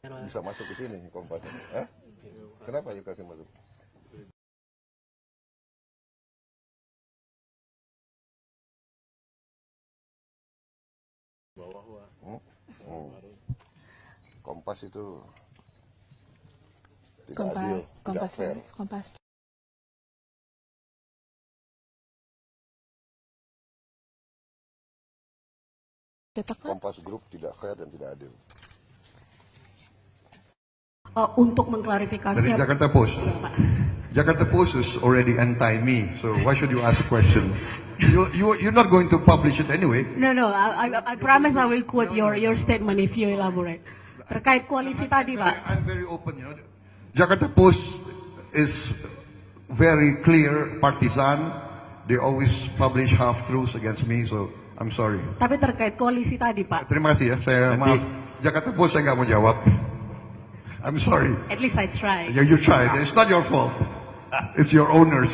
bisa masuk ke sini Kompas. Kenapa you kasih masuk? Kompas itu tidak adil, tidak fair. Kompas Group tidak fair dan tidak adil. Untuk mengklarifikasi dari Jakarta Post. Ya, Pak. Jakarta Post is already anti me, so why should you ask a question? You're not going to publish it anyway. No, I promise I will quote your statement if you elaborate. Terkait koalisi tadi, Pak. I'm very open, you know. Jakarta Post is very clear, partisan. They always publish half-truths against me, so I'm sorry. Tapi terkait koalisi tadi, Pak. Terima kasih ya, saya maaf. Jakarta Post saya nggak mau jawab. I'm sorry. At least I tried. Yeah, you tried. It's not your fault. It's your owners.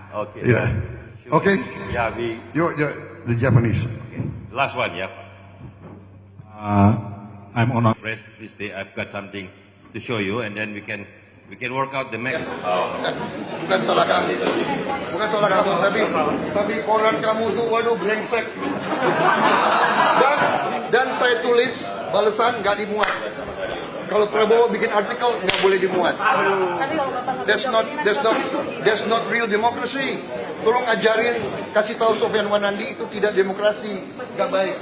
Okay. Yeah. Okay. Yeah, You're the Japanese. okay. Last one, yeah. I'm on. Rest this day. I've got something to show you, and then we can work out the map. Bukan salah kamu, tapi koran kamu tuh waduh brengsek. Dan saya tulis balasan nggak dimuat. Kalau Prabowo bikin artikel nggak boleh dimuat. That's not real democracy. Tolong ajarin, kasih tahu Sofyan Wanandi itu tidak demokrasi, nggak baik.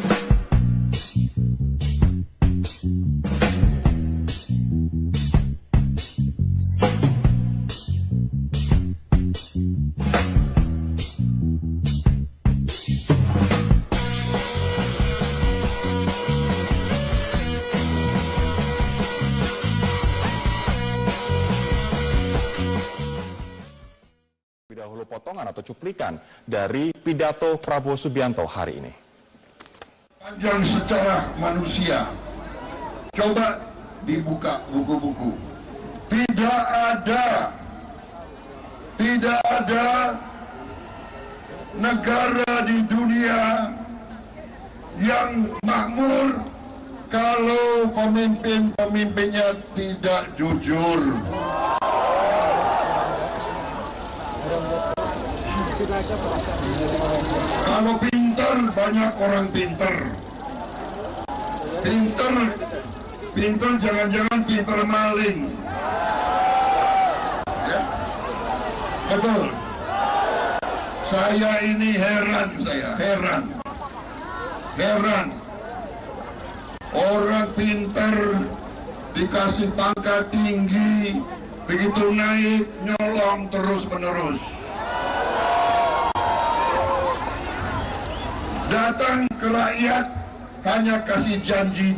Dahulu potongan atau cuplikan dari pidato Prabowo Subianto hari ini. Panjang secara manusia. Coba dibuka buku-buku. Tidak ada negara di dunia yang makmur kalau pemimpin-pemimpinnya tidak jujur. Kalau pintar, banyak orang pintar. Pintar jangan-jangan pintar maling. Ya? Betul. Saya ini heran. Orang pintar dikasih pangkat tinggi, begitu naik nyolong terus-menerus. Datang ke rakyat hanya kasih janji.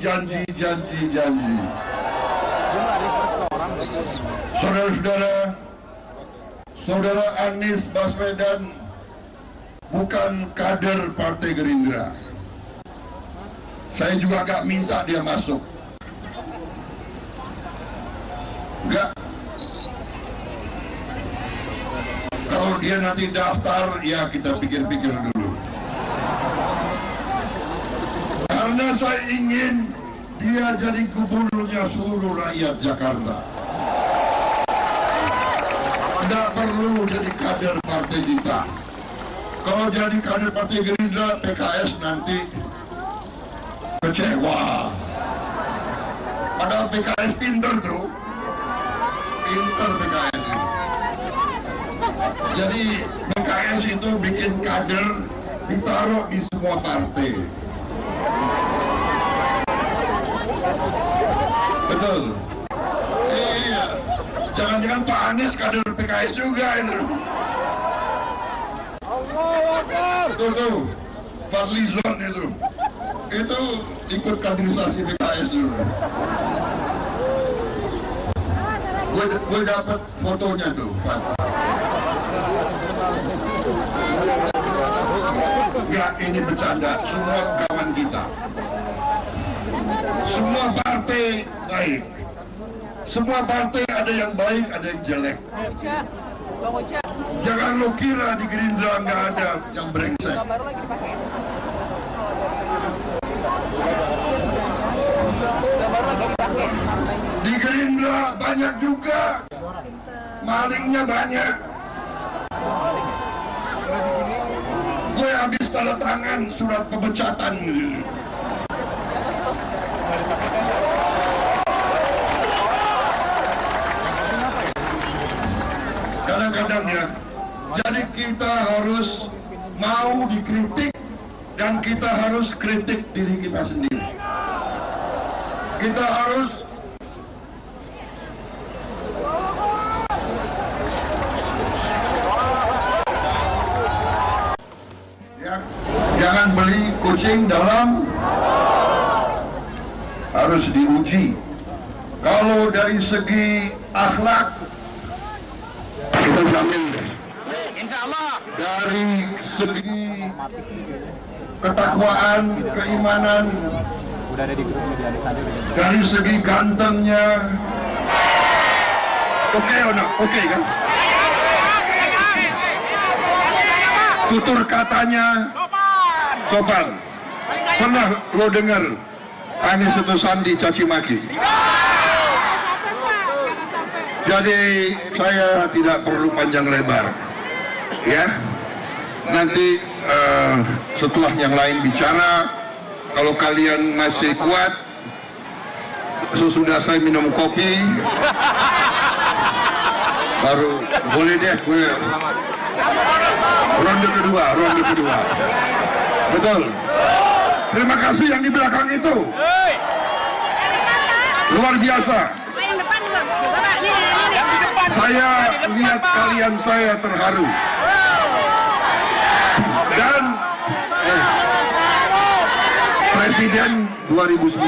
Saudara Anies Baswedan bukan kader Partai Gerindra. Saya juga gak minta dia masuk. Enggak. Kalau dia nanti daftar, ya kita pikir-pikir dulu. Karena saya ingin dia jadi gubernurnya seluruh rakyat Jakarta. Tidak perlu jadi kader partai kita. Kalau jadi kader Partai Gerindra, PKS nanti kecewa. Padahal PKS pinter tuh. Pinter PKS itu. Jadi PKS itu bikin kader ditaruh di semua partai. Betul. Iya. Jangan-jangan Pak Anies kader PKS juga itu. Betul tuh. Fadlizon itu. Itu ikut kaderisasi PKS dulu. Gue dapat fotonya tuh, Pak. Enggak, ini bercanda. Semua kawan kita. Semua partai baik. Semua partai ada yang baik, ada yang jelek. Jangan lo kira di Gerindra nggak ada yang brengsek. Di Gerindra banyak juga, malingnya banyak. Gue habis tanda tangan surat pemecatan. Kadang-kadang ya, jadi kita harus mau dikritik dan kita harus kritik diri kita sendiri. Kita harus ya, jangan beli kucing dalam, harus diuji. Kalau dari segi akhlak kita jamin deh. Dari segi ketakwaan, keimanan, dari segi gantengnya, oke kan? Tutur katanya sopan. Pernah lo dengar Anies atau Sandi caci maki? Jadi saya tidak perlu panjang lebar, ya. Nanti setelah yang lain bicara, kalau kalian masih kuat, sesudah saya minum kopi, baru boleh deh gue ronde kedua. Betul. Terima kasih yang di belakang itu. Luar biasa. Saya lihat kalian, saya terharu. Dan Presiden 2019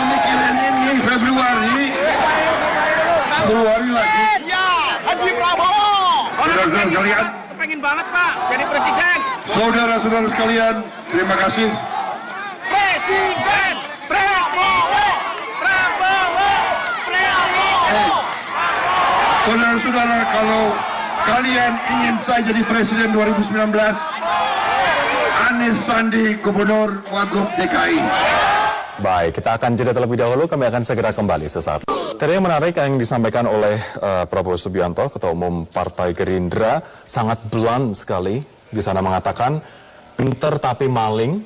mikirin ini Februari lagi. Haji Prabowo. Saudara-saudara sekalian, Pengen banget Pak jadi presiden. saudara-saudara sekalian, terima kasih. Presiden Prabowo. Saudara-saudara, kalau kalian ingin saya jadi presiden 2019, Anies Sandi Gubernur Wagub DKI. Baik, kita akan jeda terlebih dahulu, kami akan segera kembali sesaat. Tadi yang menarik yang disampaikan oleh Prabowo Subianto, Ketua Umum Partai Gerindra, sangat blunt sekali. Di sana mengatakan, pinter tapi maling,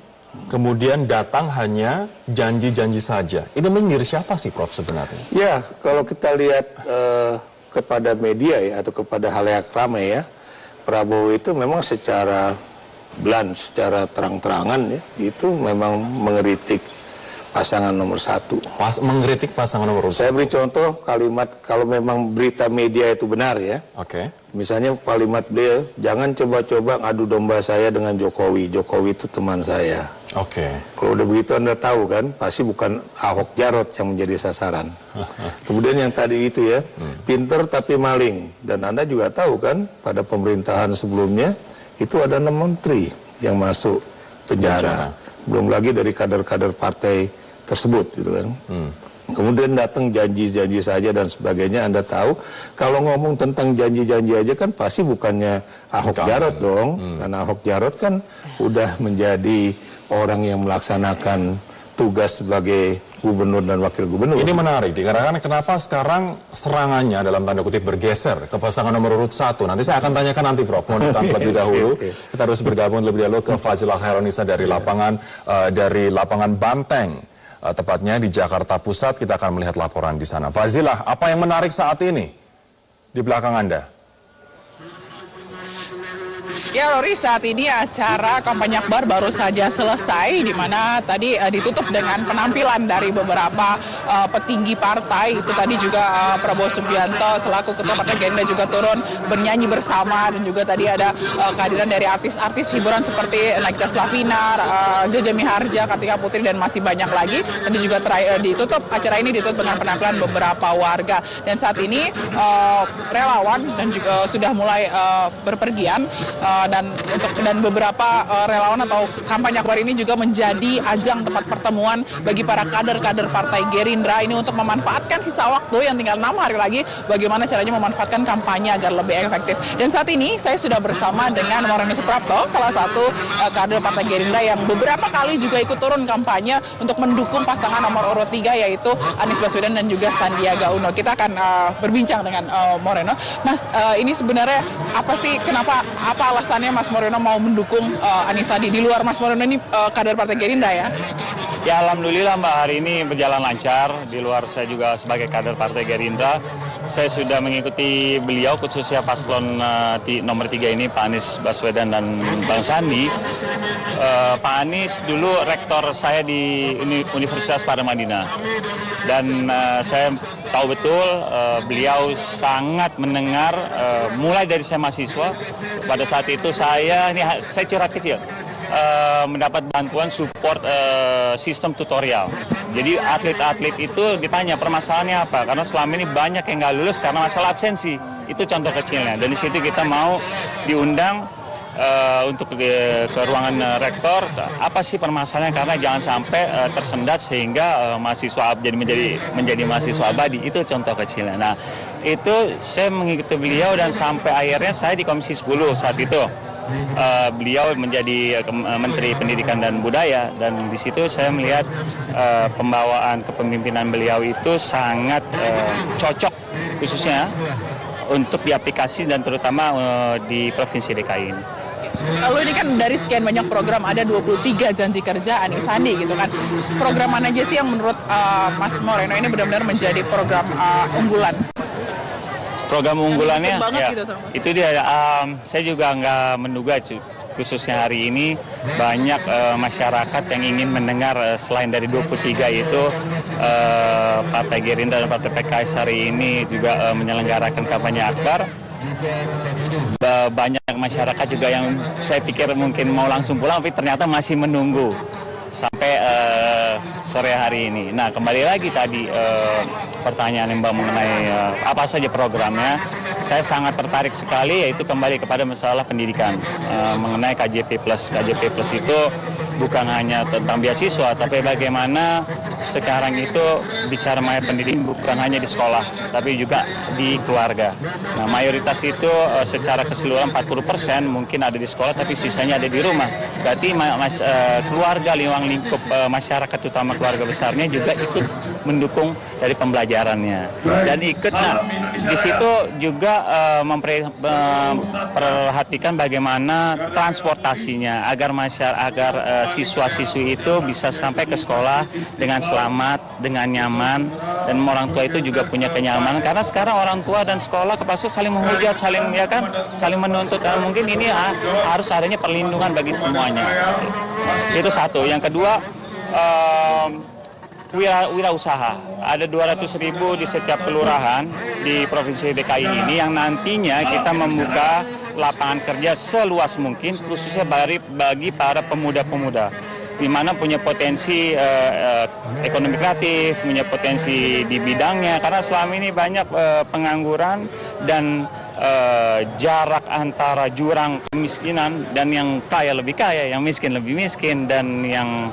kemudian datang hanya janji-janji saja. Ini menyindir siapa sih, Prof, sebenarnya? Ya, kalau kita lihat kepada media ya, atau kepada halayak ramai ya, Prabowo itu memang secara blunt, secara terang-terangan ya, itu memang mengeritik pasangan nomor 1. Mengkritik pasangan nomor 1. Saya beri contoh kalimat, kalau memang berita media itu benar ya. Oke. Misalnya kalimat beliau, jangan coba-coba ngadu domba saya dengan Jokowi. Jokowi itu teman saya. Oke. Kalau udah begitu Anda tahu kan, pasti bukan Ahok Jarot yang menjadi sasaran. Kemudian yang tadi itu ya, pinter tapi maling. Dan Anda juga tahu kan, pada pemerintahan sebelumnya, itu ada 6 menteri yang masuk penjara. Belum lagi dari kader-kader partai tersebut gitu kan. Kemudian datang janji-janji saja dan sebagainya. Anda tahu kalau ngomong tentang janji-janji aja kan pasti bukannya Ahok Jarot dong. Karena Ahok Jarot kan udah menjadi orang yang melaksanakan tugas sebagai gubernur dan wakil gubernur. Ini menarik dikarenakan kenapa sekarang serangannya dalam tanda kutip bergeser ke pasangan nomor urut 1. Nanti saya akan tanyakan nanti, Prof. Mohon ditahan lebih dahulu. Kita harus bergabung lebih dahulu ke Fazilah Khairunisa dari lapangan Banteng. Tepatnya di Jakarta Pusat. Kita akan melihat laporan di sana. Fazilah, apa yang menarik saat ini di belakang Anda? Ya, Rory, saat ini acara kampanye akbar baru saja selesai, di mana tadi ditutup dengan penampilan dari beberapa petinggi partai. Itu tadi juga Prabowo Subianto selaku Ketua Partai Gerindra juga turun bernyanyi bersama, dan juga tadi ada kehadiran dari artis-artis hiburan seperti Nagita Slavina, Jaja Miharja, Kartika Putri, dan masih banyak lagi. Tadi juga acara ini ditutup dengan penampilan beberapa warga. Dan saat ini relawan dan juga sudah mulai berpergian dan beberapa relawan atau kampanye akbar ini juga menjadi ajang tempat pertemuan bagi para kader-kader Partai Gerindra ini untuk memanfaatkan sisa waktu yang tinggal 6 hari lagi, bagaimana caranya memanfaatkan kampanye agar lebih efektif. Dan saat ini saya sudah bersama dengan Moreno Suprapto, salah satu kader Partai Gerindra yang beberapa kali juga ikut turun kampanye untuk mendukung pasangan nomor urut 3 yaitu Anies Baswedan dan juga Sandiaga Uno. Kita akan berbincang dengan Moreno. Mas, ini sebenarnya apa sih, apa alasannya Mas Moreno mau mendukung Anies Sandi? Di luar Mas Moreno ini kader Partai Gerindra ya? Ya alhamdulillah Mbak, hari ini berjalan lancar. Di luar saya juga sebagai kader Partai Gerindra, saya sudah mengikuti beliau khususnya paslon nomor 3 ini Pak Anies Baswedan dan Bang Sandi. Pak Anies dulu rektor saya di Universitas Paramadina dan saya tahu betul beliau sangat mendengar mulai dari saya mahasiswa. Pada saat itu saya curhat kecil. Mendapat bantuan support sistem tutorial. Jadi atlet-atlet itu ditanya permasalahannya apa, karena selama ini banyak yang nggak lulus karena masalah absensi. Itu contoh kecilnya. Dan di situ kita mau diundang untuk ke ruangan rektor, apa sih permasalahannya, karena jangan sampai tersendat sehingga mahasiswa menjadi mahasiswa abadi. Itu contoh kecilnya. Nah, itu saya mengikuti beliau dan sampai akhirnya saya di Komisi 10 saat itu. Beliau menjadi Menteri Pendidikan dan Budaya, dan di situ saya melihat pembawaan kepemimpinan beliau itu sangat cocok khususnya untuk diaplikasi dan terutama di Provinsi DKI ini. Lalu ini kan dari sekian banyak program ada 23 janji kerja Anies Sandi gitu kan. Program mana aja sih yang menurut Mas Moreno ini benar-benar menjadi program unggulan? Program unggulannya, ya, gitu, itu dia. Saya juga nggak menduga, khususnya hari ini banyak masyarakat yang ingin mendengar selain dari 23 itu Partai Gerindra dan Partai PKS hari ini juga menyelenggarakan kampanye akbar. Banyak masyarakat juga yang saya pikir mungkin mau langsung pulang, tapi ternyata masih menunggu sampai sore hari ini. Nah, kembali lagi tadi pertanyaan Mbak mengenai apa saja programnya. Saya sangat tertarik sekali, yaitu kembali kepada masalah pendidikan mengenai KJP+. KJP+ itu bukan hanya tentang beasiswa, tapi bagaimana sekarang itu bicara mengenai pendidikan bukan hanya di sekolah, tapi juga di keluarga. Nah, mayoritas itu secara keseluruhan 40% mungkin ada di sekolah, tapi sisanya ada di rumah. Berarti keluarga, lingkup masyarakat, terutama keluarga besarnya juga ikut mendukung dari pembelajarannya. Dan ikut, nah, di situ juga memperhatikan bagaimana transportasinya agar siswa-siswi itu bisa sampai ke sekolah dengan selamat, dengan nyaman, dan orang tua itu juga punya kenyamanan, karena sekarang orang tua dan sekolah kepala saling menghujat, saling menuntut. Mungkin ini harus adanya perlindungan bagi semuanya. Itu satu. Yang kedua, wirausaha. Ada 200.000 di setiap kelurahan di Provinsi DKI ini yang nantinya kita membuka lapangan kerja seluas mungkin, khususnya bagi para pemuda-pemuda, di mana punya potensi ekonomi kreatif, punya potensi di bidangnya, karena selama ini banyak pengangguran dan jarak antara jurang kemiskinan, dan yang kaya lebih kaya, yang miskin lebih miskin, dan yang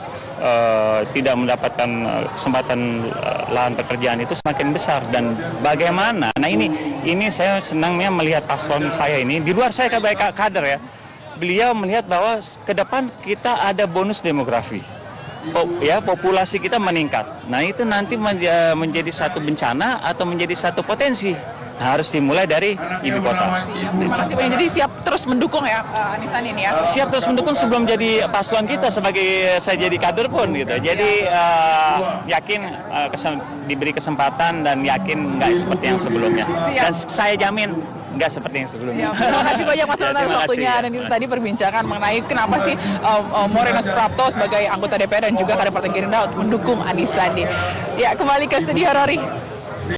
tidak mendapatkan kesempatan lahan pekerjaan itu semakin besar. Dan bagaimana, nah ini saya senangnya melihat paslon saya ini, di luar saya sebagai kader ya, beliau melihat bahwa ke depan kita ada bonus demografi. Populasi kita meningkat. Nah, itu nanti menjadi satu bencana atau menjadi satu potensi. Nah, harus dimulai dari ibu kota. Terima kasih banyak. Jadi siap terus mendukung ya Anies Sandi ini ya? Siap terus mendukung sebelum jadi paslon kita, sebagai saya jadi kader pun gitu. Jadi yakin diberi kesempatan dan yakin nggak seperti yang sebelumnya. Dan saya jamin nggak seperti yang sebelumnya. Terima kasih banyak Mas Moreno atas waktunya. Dan itu tadi perbincangan mengenai kenapa sih Moreno Suprapto sebagai anggota DPR dan juga kader Partai Gerindra untuk mendukung Anies Sandi. Ya, kembali ke studio Rory.